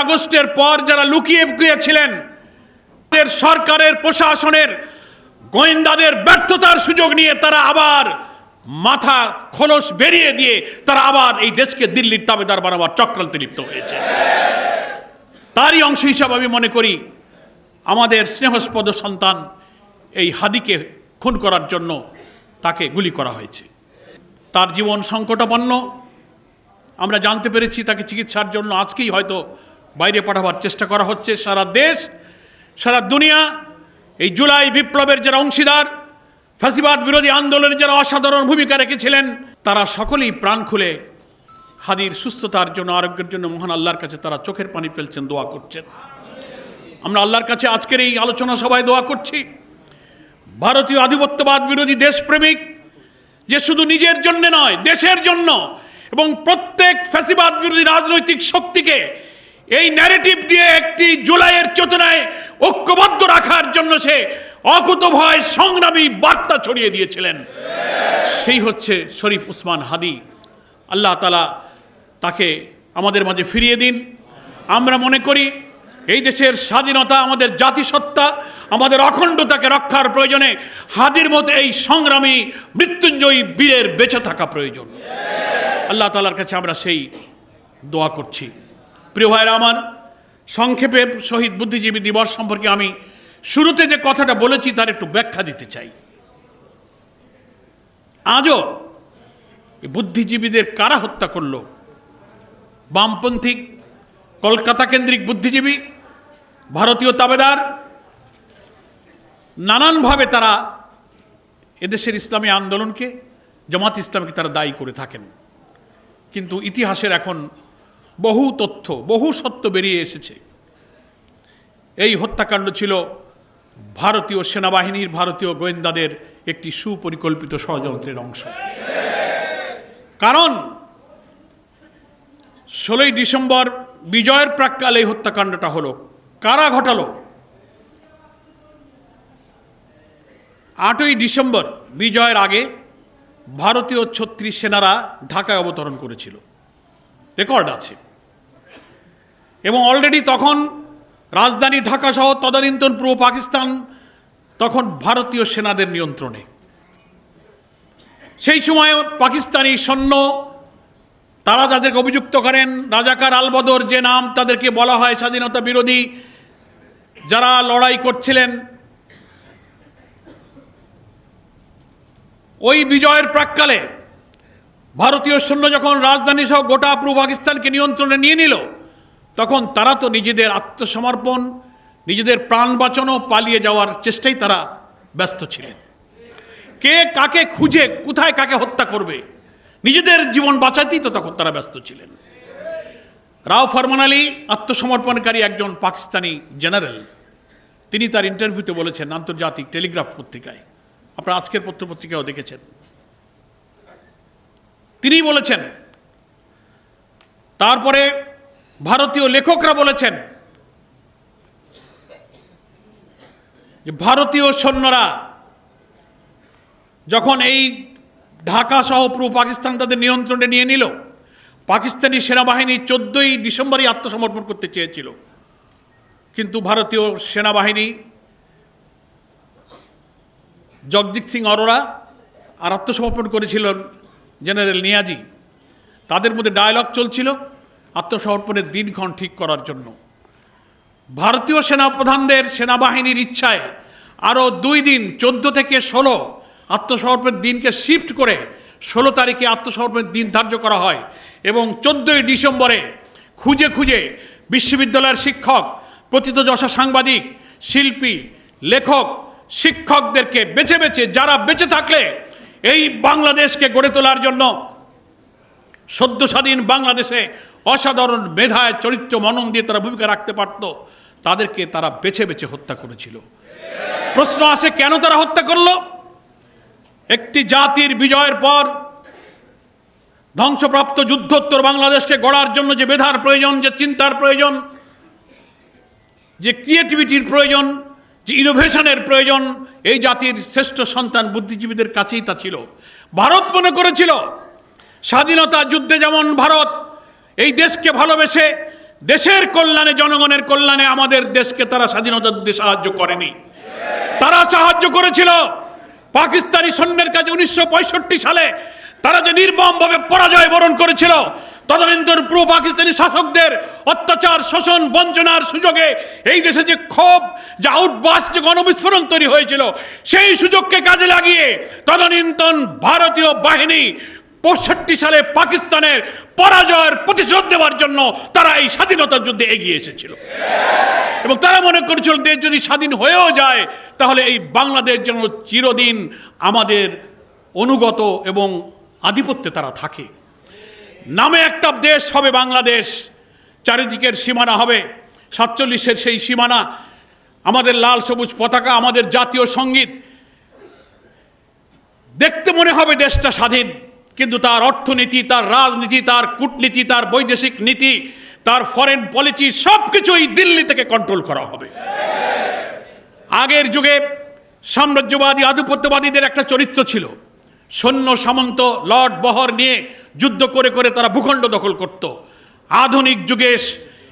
আগস্টের পর যারা লুকিয়ে ছিলেন, সরকারের প্রশাসনের গোয়েন্দাদের ব্যর্থতার সুযোগ নিয়ে তারা আবার মাথা খোলস বেরিয়ে দিয়ে তারা আবার এই দেশকে দিল্লির তাবেদার বানাবার চক্রান্তে লিপ্ত হয়েছে। তারই অংশ হিসাবে আমি মনে করি আমাদের স্নেহস্পদ সন্তান এই হাদিকে খুন করার জন্য তাকে গুলি করা হয়েছে। তার জীবন সংকটাপন্ন। আমরা জানতে পেরেছি তাকে চিকিৎসার জন্য আজকেই হয়তো বাইরে পাঠাবার চেষ্টা করা হচ্ছে। সারা দেশ, সারা দুনিয়া এই জুলাই বিপ্লবের যারা অংশীদার, ফ্যাসিবাদ বিরোধী আন্দোলনে যারা অসাধারণ ভূমিকা রেখেছিলেন, তারা সকলেই প্রাণ খুলে হাদির সুস্থতার জন্য, আরোগ্যের জন্য মহান আল্লাহর কাছে তারা চোখের পানি ফেলছেন, দোয়া করছেন। আমরা আল্লাহর কাছে আজকের এই আলোচনা সভায় দোয়া করছি ভারতীয় আধিপত্যবাদ বিরোধী দেশপ্রেমিক যে শুধু নিজের জন্য নয়, দেশের জন্য এবং প্রত্যেক ফ্যাসিবাদ বিরোধী রাজনৈতিক শক্তিকে এই ন্যারেটিভ দিয়ে একটি জুলাইয়ের চেতনায় ঐক্যবদ্ধ রাখার জন্য সে অকুতভয় সংগ্রামী বার্তা ছড়িয়ে দিয়েছিলেন, সেই হচ্ছে শরীফ উসমান হাদি। আল্লাহ তাআলা তাকে আমাদের মাঝে ফিরিয়ে দিন। আমরা মনে করি এই দেশের স্বাধীনতা, আমাদের জাতিসত্তা, আমাদের অখণ্ডতাকে রক্ষার প্রয়োজনে হাদির মতো এই সংগ্রামী মৃত্যুঞ্জয়ী বীরের বেঁচে থাকা প্রয়োজন। আল্লাহ তাআলার কাছে আমরা সেই দোয়া করছি। প্রিয় ভাইরা আমার, সংক্ষেপে শহীদ বুদ্ধিজীবী দিবস সম্পর্কে আমি শুরুতে যে কথাটা বলেছি তার একটু ব্যাখ্যা দিতে চাই। আজও বুদ্ধিজীবীদের কারা হত্যা করল? বামপন্থী কলকাতা কেন্দ্রিক বুদ্ধিজীবী, ভারতীয় তাবেদার, নানানভাবে তারা এদেশের ইসলামী আন্দোলনকে, জামাত ইসলামকে তারা দায়ী করে থাকেন। কিন্তু ইতিহাসের এখন বহু তথ্য, বহু সত্য বেরিয়ে এসেছে। এই হত্যাকাণ্ড ছিল ভারতীয় সেনাবাহিনীর, ভারতীয় গোয়েন্দাদের একটি সুপরিকল্পিত ষড়যন্ত্রের অংশ। কারণ 16ই ডিসেম্বর বিজয়ের প্রাক্কালে এই হত্যাকাণ্ডটা হলো। কারা ঘটালো? 8ই ডিসেম্বর বিজয়ের আগে ভারতীয় 36 সেনারা ঢাকায় অবতরণ করেছিল, রেকর্ড আছে। এবং অলরেডি তখন রাজধানী ঢাকা সহ তদানীন্তন পূর্ব পাকিস্তান তখন ভারতীয় সেনাদের নিয়ন্ত্রণে। সেই সময় পাকিস্তানি সৈন্য, তারা যাদেরকে অভিযুক্ত করেন রাজাকার আলবদর, যে নাম তাদেরকে বলা হয় স্বাধীনতা বিরোধী যারা লড়াই করছিলেন, ওই বিজয়ের প্রাক্কালে ভারতীয় সৈন্য যখন রাজধানী সহ গোটা পূর্ব পাকিস্তানকে নিয়ন্ত্রণে নিয়ে নিল, তখন তারা তো নিজেদের আত্মসমর্পণ, নিজেদের প্রাণ বাঁচানো, পালিয়ে যাওয়ার চেষ্টায় তারা ব্যস্ত ছিলেন। কে কাকে খুঁজে কোথায় কাকে হত্যা করবে, নিজেদের জীবন বাঁচাতেই তো তখন তারা ব্যস্ত ছিলেন। রাও ফরমান আলী আত্মসমর্পণকারী একজন পাকিস্তানি জেনারেল, তিনি তার ইন্টারভিউতে বলেছেন আন্তর্জাতিক টেলিগ্রাফ পত্রিকায়, আপনারা আজকের পত্রপত্রিকাও দেখেছেন, তিনি বলেছেন। তারপরে ভারতীয় লেখকরা বলেছেন যে ভারতীয় সৈন্যরা যখন এই ঢাকা সহ পূর্ব পাকিস্তান তাদের নিয়ন্ত্রণে নিয়ে নিল, পাকিস্তানি সেনাবাহিনী 14ই ডিসেম্বরই আত্মসমর্পণ করতে চেয়েছিল, কিন্তু ভারতীয় সেনাবাহিনী জগজিৎ সিং অরোরা আর আত্মসমর্পণ করেছিলেন জেনারেল নিয়াজি। তাদের মধ্যে ডায়ালগ চলছিল আত্মসমর্পণের দিনক্ষণ ঠিক করার জন্য। ভারতীয় সেনাপ্রধানদের সেনাবাহিনীর ইচ্ছায় আরও 2 দিন 14 থেকে 16 আত্মসমর্পণের দিনকে শিফট করে 16 তারিখে আত্মসমর্পণের দিন ধার্য করা হয় এবং 14ই ডিসেম্বরে খুঁজে খুঁজে বিশ্ববিদ্যালয়ের শিক্ষক, প্রথিতযশা সাংবাদিক, শিল্পী, লেখক, শিক্ষকদেরকে বেছে বেছে যারা বেঁচে থাকলে এই বাংলাদেশকে গড়ে তোলার জন্য সদ্য স্বাধীন বাংলাদেশে অসাধারণ মেধায়, চরিত্র, মনন দিয়ে তারা ভূমিকা রাখতে পারত, তাদেরকে তারা বেছে বেছে হত্যা করেছিল। প্রশ্ন আসে কেন তারা হত্যা করলো? একটি জাতির বিজয়ের পর ধ্বংসপ্রাপ্ত যুদ্ধোত্তর বাংলাদেশকে গড়ার জন্য যে মেধার প্রয়োজন, যে চিন্তার প্রয়োজন, যে ক্রিয়েটিভিটির প্রয়োজন, যে ইনোভেশনের প্রয়োজন, এই জাতির শ্রেষ্ঠ সন্তান বুদ্ধিজীবীদের কাছেই তা ছিল। ভারত মনে করেছিল স্বাধীনতা যুদ্ধে যেমন ভারত এই দেশকে ভালোবেসে দেশের কল্যাণে, জনগণের কল্যাণে আমাদের দেশকে তারা স্বাধীনতা দিতে সাহায্য করেনি। তারা সাহায্য করেছিল পাকিস্তানি সৈন্যের কাছে 1965 সালে তারা যে নির্মমভাবে পরাজয় বরণ করেছিল। তদনন্তর পূর্ব পাকিস্তানি শাসকদের অত্যাচার, শোষণ, বঞ্চনার সুযোগে এই দেশে যে ক্ষোভ, যে আউটবাস, যে গণবিস্ফোরণ তৈরি হয়েছিল, সেই সুযোগকে কাজে লাগিয়ে তদনন্তন ভারতীয় বাহিনী 65 সালে পাকিস্তানের পরাজয়ের প্রতিশোধ নেওয়ার জন্য তারা এই স্বাধীনতার যুদ্ধে এগিয়ে এসেছিল এবং তারা মনে করেছিল দেশ যদি স্বাধীন হয়েও যায় তাহলে এই বাংলাদেশ যেন চিরদিন আমাদের অনুগত এবং আধিপত্যে তারা থাকে। নামে একটা দেশ হবে বাংলাদেশ, চারিদিকের সীমানা হবে 47-এর সেই সীমানা, আমাদের লাল সবুজ পতাকা, আমাদের জাতীয় সঙ্গীত। দেখতে মনে হবে দেশটা স্বাধীন, কিন্তু তার অর্থনীতি, তার রাজনীতি, তার কূটনীতি, তার বৈদেশিক নীতি, তার ফরেন পলিসি সব কিছুই দিল্লি থেকে কন্ট্রোল করা হবে। আগের যুগে সাম্রাজ্যবাদী আধিপত্যবাদীদের একটা চরিত্র ছিল, সৈন্য সামন্ত লর্ড বহর নিয়ে যুদ্ধ করে করে তারা ভূখণ্ড দখল করত। আধুনিক যুগে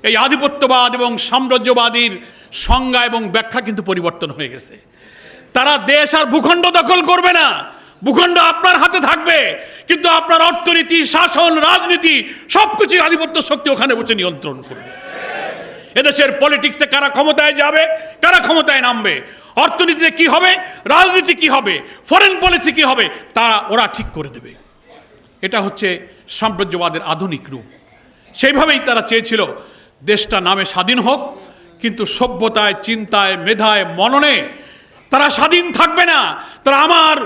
এই আধিপত্যবাদ এবং সাম্রাজ্যবাদীর সংজ্ঞা এবং ব্যাখ্যা কিন্তু পরিবর্তন হয়ে গেছে। তারা দেশ আর ভূখণ্ড দখল করবে না, ভূখণ্ড আপনার হাতে থাকবে, কিন্তু আপনার অর্থনীতি, শাসন, রাজনীতি সবকিছু আধিপত্য শক্তি ওখানে বসে নিয়ন্ত্রণ করবে। এদেশের পলিটিক্সে কারা ক্ষমতায় যাবে, কারা ক্ষমতায় নামবে, অর্থনীতিতে কি হবে, রাজনীতি কি হবে, ফরেন পলিসি কি হবে, ওরা ঠিক করে দেবে। এটা হচ্ছে সাম্রাজ্যবাদের আধুনিক রূপ। সেইভাবেই তারা চেয়েছিল দেশটা নামে স্বাধীন হোক, কিন্তু সভ্যতায়, চিন্তায়, মেধায়, মননে তারা স্বাধীন থাকবে না। তারা আমার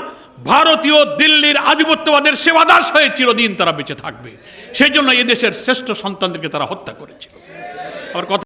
ভারতীয় দিল্লির আধিপত্যবাদের সেবাদাস হয়ে চিরদিন তারা বেঁচে থাকবে। সেই জন্য এদেশের শ্রেষ্ঠ সন্তানদেরকে তারা হত্যা করেছিল। আবার কথা